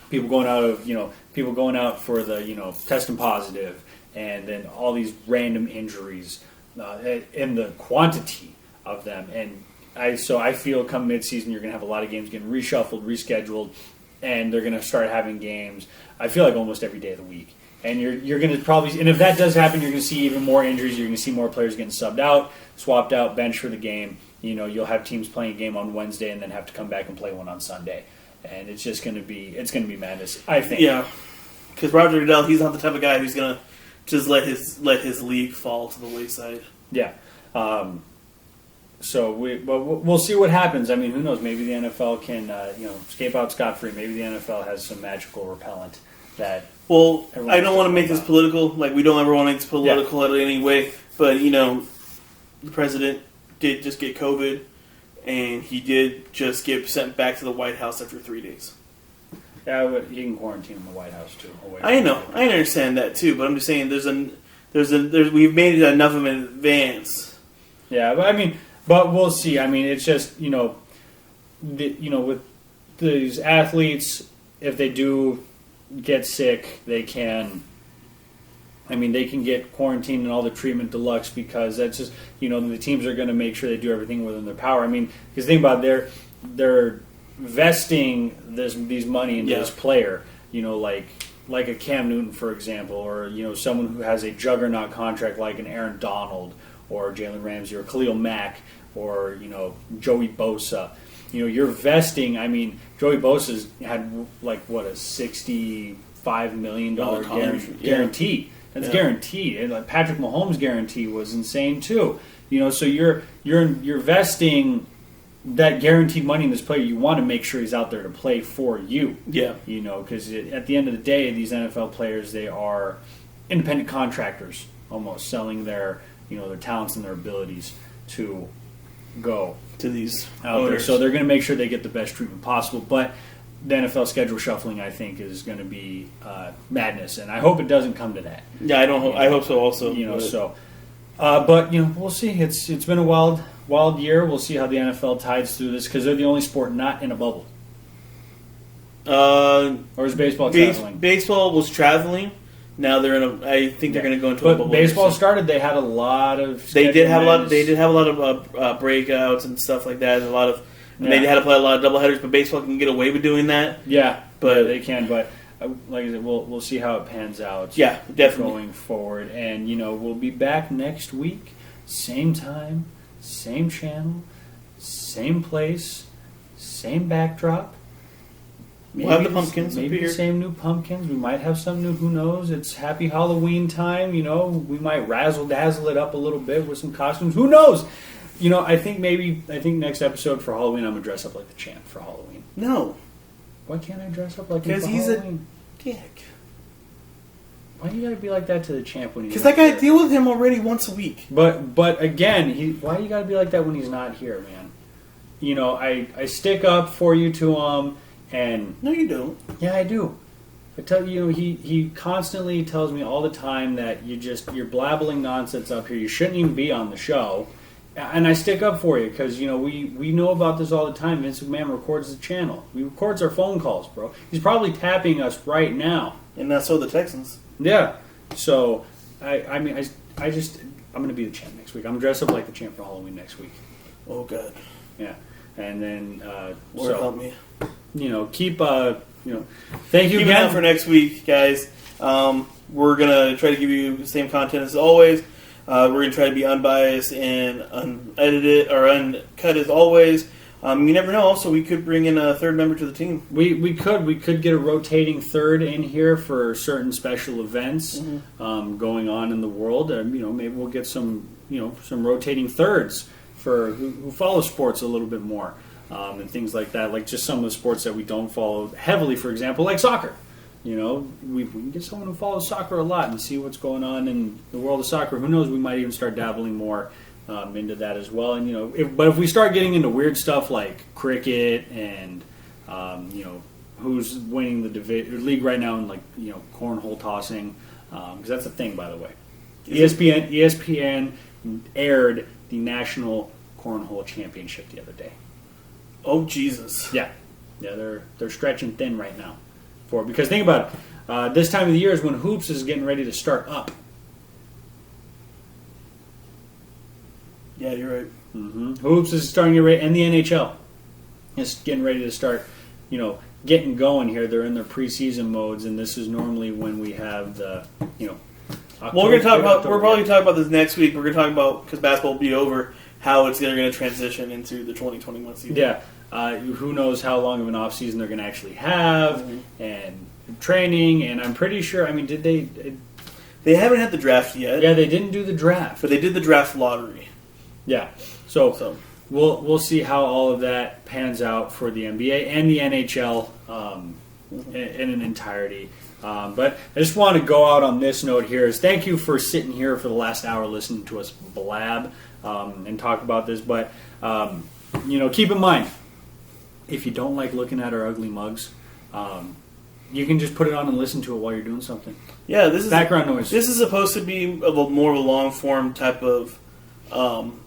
People going out for the, testing positive, and then all these random injuries and the quantity of them. And I feel come midseason you're going to have a lot of games getting reshuffled, rescheduled, and they're going to start having games, I feel like almost every day of the week. And you're going to probably, and if that does happen, you're going to see even more injuries. You're going to see more players getting subbed out, swapped out, benched for the game. You'll have teams playing a game on Wednesday and then have to come back and play one on Sunday. And it's just going to be madness, I think. Yeah, because Roger Goodell, he's not the type of guy who's going to just let his league fall to the wayside. Yeah. So we'll see what happens. I mean, who knows? Maybe the NFL can escape out scot-free. Maybe the NFL has some magical repellent that. Well, I don't want to make this political. Like, we don't ever want to make this political in any way. But the president did just get COVID, and he did just get sent back to the White House after 3 days. Yeah, but he can quarantine in the White House too. I know, I understand that too. But I'm just saying, we've made it enough of an advance. Yeah, but we'll see. I mean, it's just with these athletes, if they do get sick, they can get quarantined and all the treatment deluxe, because that's just the teams are going to make sure they do everything within their power. I mean, because think about it, they're vesting these money into this player, like a Cam Newton, for example, or someone who has a juggernaut contract like an Aaron Donald or Jalen Ramsey or Khalil Mack or Joey Bosa. You're vesting. I mean, Joey Bosa's had a $65 million guarantee. That's guaranteed. And like Patrick Mahomes' guarantee was insane too. So you're vesting that guaranteed money in this player. You want to make sure he's out there to play for you. Yeah. Because at the end of the day, these NFL players, they are independent contractors, almost selling their their talents and their abilities to go to these out there. So they're going to make sure they get the best treatment possible. But the NFL schedule shuffling, I think, is going to be madness, and I hope it doesn't come to that. Yeah, I hope so also. But we'll see. It's been a wild year. We'll see how the NFL tides through this, because they're the only sport not in a bubble. Or is baseball traveling? Baseball was traveling. Now they're in I think they're going to go into a bubble. But baseball started. They had a lot of. They did have a lot. They did have a lot of breakouts and stuff like that. And a lot of. And they had to play a lot of doubleheaders. But baseball can get away with doing that. Yeah, but they can. But like I said, we'll see how it pans out. Yeah, definitely going forward. And we'll be back next week, same time, same channel, same place, same backdrop. We'll have the pumpkins. Maybe the same new pumpkins. We might have some new. Who knows? It's Happy Halloween time. We might razzle dazzle it up a little bit with some costumes. Who knows? I think next episode for Halloween I'm gonna dress up like the champ for Halloween. No. Why can't I dress up like him for Halloween? Because he's a dick. Why do you gotta be like that to the champ when he's? Because I gotta deal with him already once a week. But again, why you gotta be like that when he's not here, man? I stick up for you to him. And no, you don't. Yeah, I do. I tell you, he constantly tells me all the time that you're blabbling nonsense up here. You shouldn't even be on the show. And I stick up for you because we know about this all the time. Vince McMahon records the channel. He records our phone calls, bro. He's probably tapping us right now. And that's so the Texans. Yeah. So I'm gonna be the champ next week. I'm gonna dress up like the champ for Halloween next week. Oh God. Yeah. And then Lord help me. Keep thank you again for next week, guys. We're gonna try to give you the same content as always. We're gonna try to be unbiased and unedited or uncut as always. You never know. Also, we could bring in a third member to the team. We could get a rotating third in here for certain special events going on in the world. Maybe we'll get some rotating thirds for who follow sports a little bit more. And things like that, like just some of the sports that we don't follow heavily, for example, like soccer. We can get someone who follows soccer a lot and see what's going on in the world of soccer. Who knows? We might even start dabbling more into that as well. And but if we start getting into weird stuff like cricket and who's winning the league right now in cornhole tossing, because that's a thing, by the way. ESPN aired the National Cornhole Championship the other day. Oh Jesus! Yeah, they're stretching thin right now because think about it. This time of the year is when hoops is getting ready to start up. Yeah, you're right. Mm-hmm. Hoops is starting to get ready, and the NHL is getting ready to start. Getting going here. They're in their preseason modes, and this is normally when we have the October, we're going to talk about. We're probably going to talk about this next week. We're going to talk about, because basketball will be over, how it's going to transition into the 2021 season. Yeah. Who knows how long of an off season they're going to actually have, and training. And I'm pretty sure. I mean, did they? They haven't had the draft yet. Yeah, they didn't do the draft, but they did the draft lottery. Yeah. So. We'll see how all of that pans out for the NBA and the NHL in an entirety. But I just want to go out on this note here. Is thank you for sitting here for the last hour listening to us blab and talk about this. But keep in mind, if you don't like looking at our ugly mugs, you can just put it on and listen to it while you're doing something. Yeah, this is background noise. This is supposed to be more of a long form type of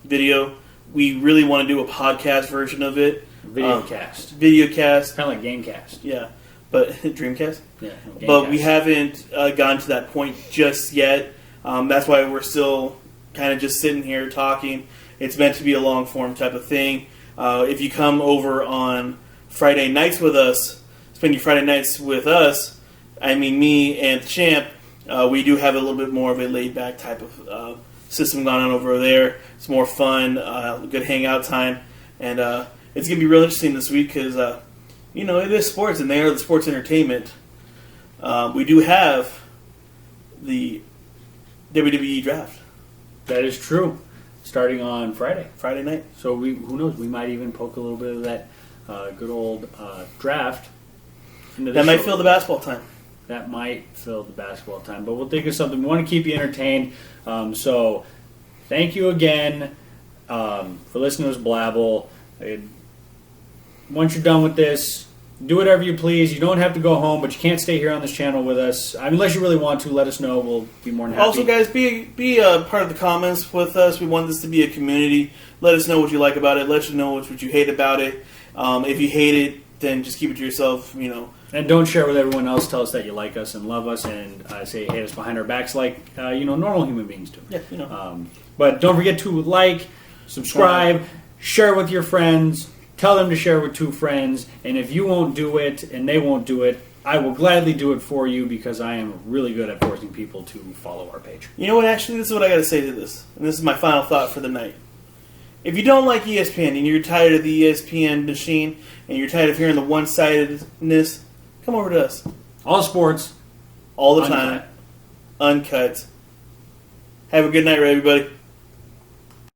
video. We really want to do a podcast version of it. Videocast. Videocast. Kind of like Gamecast. Yeah. But Dreamcast? Yeah. But we haven't gotten to that point just yet. That's why we're still kind of just sitting here talking. It's meant to be a long form type of thing. If you come over on Friday nights with us, spend your Friday nights with us, I mean me and the Champ, we do have a little bit more of a laid back type of system going on over there. It's more fun, good hangout time, and it's going to be real interesting this week because, it is sports, and they are the sports entertainment. We do have the WWE draft. That is true. Starting on Friday night. So who knows? We might even poke a little bit of that good old draft. That might fill the basketball time. That might fill the basketball time, but we'll think of something. We want to keep you entertained. So thank you again for listening to us blabble. Once you're done with this, do whatever you please. You don't have to go home, but you can't stay here on this channel with us. Unless you really want to, let us know. We'll be more than happy. Also, guys, be a part of the comments with us. We want this to be a community. Let us know what you like about it. Let us know what you hate about it. If you hate it, then just keep it to yourself, And don't share with everyone else. Tell us that you like us and love us, and say hate us behind our backs like normal human beings do. Yeah, But don't forget to like, subscribe, share with your friends, tell them to share with 2 friends, and if you won't do it and they won't do it, I will gladly do it for you because I am really good at forcing people to follow our page. You know what? Actually, this is what I got to say to this, and this is my final thought for the night. If you don't like ESPN and you're tired of the ESPN machine and you're tired of hearing the one-sidedness, come over to us. All sports. All the time. Uncut. Have a good night, everybody.